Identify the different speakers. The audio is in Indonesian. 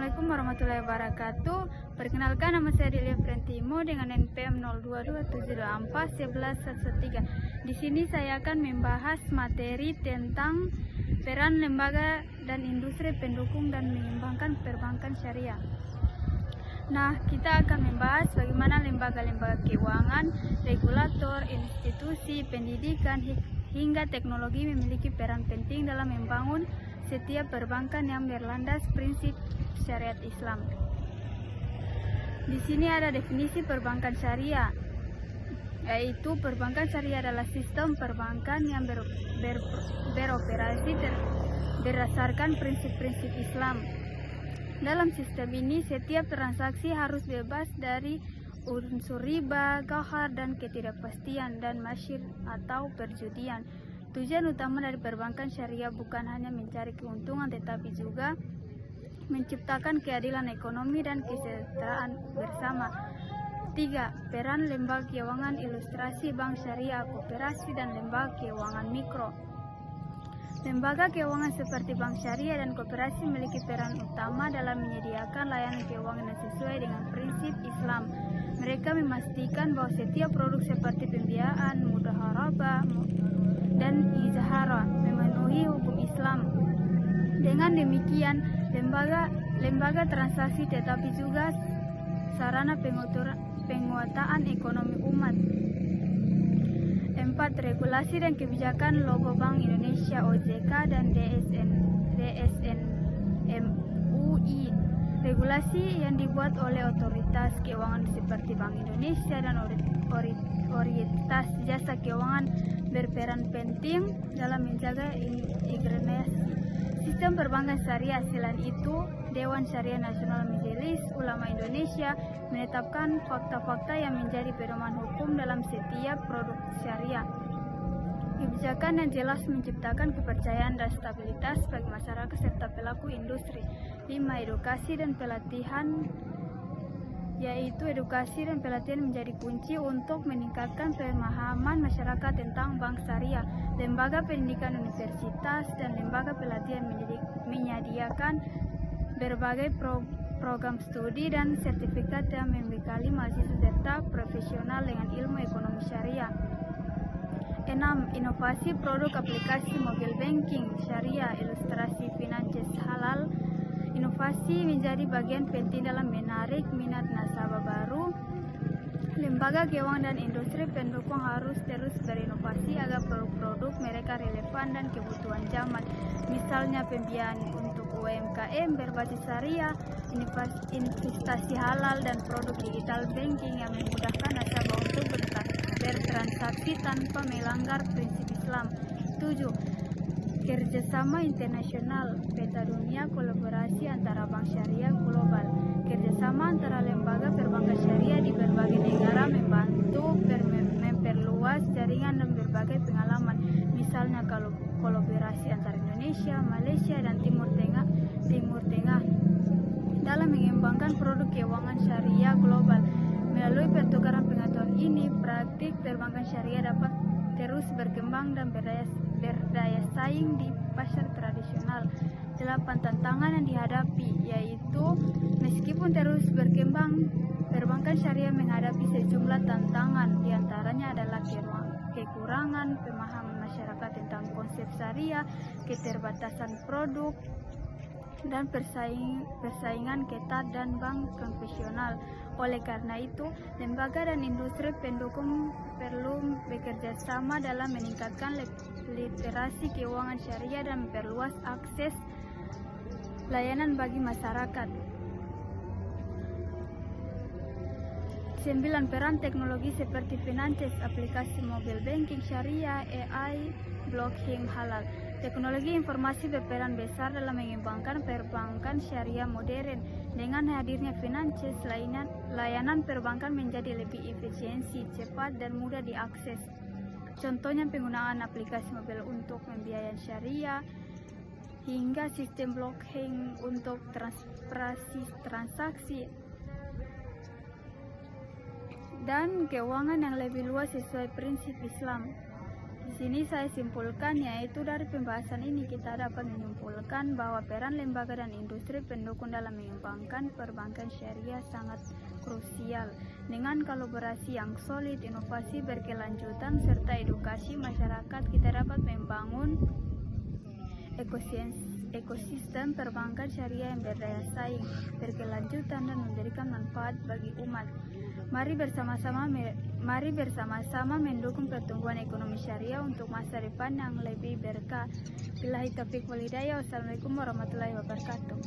Speaker 1: Assalamualaikum warahmatullahi wabarakatuh. Perkenalkan, nama saya Delia Frentimo dengan NPM 0227241113. Di sini saya akan membahas materi tentang peran lembaga dan industri pendukung dan mengembangkan perbankan syariah. Nah, kita akan membahas bagaimana lembaga-lembaga keuangan, regulator, institusi, pendidikan, hingga teknologi memiliki peran penting dalam membangun setiap perbankan yang berlandas prinsip syariat Islam. Di sini ada definisi perbankan syariah, yaitu perbankan syariah adalah sistem perbankan yang beroperasi berdasarkan prinsip-prinsip Islam. Dalam sistem ini, setiap transaksi harus bebas dari unsur riba, ghar, dan ketidakpastian dan masyir atau perjudian. Tujuan utama dari perbankan syariah bukan hanya mencari keuntungan, tetapi juga menciptakan keadilan ekonomi dan kesejahteraan bersama. 3. Peran lembaga keuangan ilustrasi bank syariah, koperasi, dan lembaga keuangan mikro. Lembaga keuangan seperti bank syariah dan koperasi memiliki peran utama dalam menyediakan layanan keuangan yang sesuai dengan prinsip Islam. Mereka memastikan bahwa setiap produk seperti pembiayaan, mudharabah, dan izharah memenuhi hukum Islam. Dengan demikian, lembaga transaksi tetapi juga sarana penguatan ekonomi umat. 4. Regulasi dan kebijakan logo Bank Indonesia OJK dan DSN-MUI. Regulasi yang dibuat oleh otoritas keuangan seperti Bank Indonesia dan otoritas jasa keuangan berperan penting dalam menjaga integritas sistem perbankan syariah. Selain itu, Dewan Syariah Nasional Majelis Ulama Indonesia menetapkan fakta-fakta yang menjadi pedoman hukum dalam setiap produk syariah. Kebijakan yang jelas menciptakan kepercayaan dan stabilitas bagi masyarakat serta pelaku industri. 5. Edukasi dan pelatihan, yaitu edukasi dan pelatihan menjadi kunci untuk meningkatkan pemahaman masyarakat tentang bank syariah. Lembaga pendidikan universitas dan lembaga pelatihan menyediakan berbagai program studi dan sertifikat yang membekali mahasiswa serta profesional dengan ilmu ekonomi syariah. 6. Inovasi produk aplikasi mobil banking syariah, ilustrasi finansial halal. Inovasi menjadi bagian penting dalam menarik minat nasabah baru. Lembaga keuangan dan industri pendukung harus terus berinovasi agar produk-produk mereka relevan dan kebutuhan zaman. Misalnya pembiayaan untuk UMKM berbasis syariah, investasi halal, dan produk digital banking yang memudahkan nasabah untuk bertransaksi tanpa melanggar prinsip Islam. 7. Kerjasama internasional, peta dunia, kolaborasi antara bank syariah global. Kerjasama antara lembaga perbankan syariah di berbagai negara membantu memperluas jaringan dan berbagai pengalaman. Misalnya kolaborasi antara Indonesia, Malaysia, dan Timur Tengah dalam mengembangkan produk keuangan syariah global. Melalui pertukaran pengetahuan ini, praktik perbankan syariah dapat terus berkembang dan berdaya saing di pasar tradisional. 8. Tantangan yang dihadapi, yaitu meskipun terus berkembang, perbankan syariah menghadapi sejumlah tantangan. Di antaranya adalah kekurangan pemahaman masyarakat tentang konsep syariah, keterbatasan produk, dan persaingan ketat dan bank konvensional. Oleh karena itu, lembaga dan industri pendukung perlu bekerja sama dalam meningkatkan literasi keuangan syariah dan memperluas akses layanan bagi masyarakat. 9. Peran teknologi seperti finansial, aplikasi mobil banking syariah, AI, blockchain halal. Teknologi informasi berperan besar dalam mengembangkan perbankan syariah modern. Dengan hadirnya finansial, layanan perbankan menjadi lebih efisiensi, cepat, dan mudah diakses. Contohnya penggunaan aplikasi mobil untuk pembiayaan syariah, hingga sistem blockchain untuk transaksi dan keuangan yang lebih luas sesuai prinsip Islam. Di sini saya simpulkan, yaitu dari pembahasan ini kita dapat menyimpulkan bahwa peran lembaga dan industri pendukung dalam mengembangkan perbankan syariah sangat krusial. Dengan kolaborasi yang solid, inovasi berkelanjutan, serta edukasi masyarakat, kita dapat membangun ekosistem perbankan syariah yang berdaya saing, berkelanjutan, dan memberikan manfaat bagi umat. Mari bersama-sama mendukung pertumbuhan ekonomi syariah untuk masa depan yang lebih berkah. Billahi taufiq wal hidayah. Wassalamualaikum warahmatullahi wabarakatuh.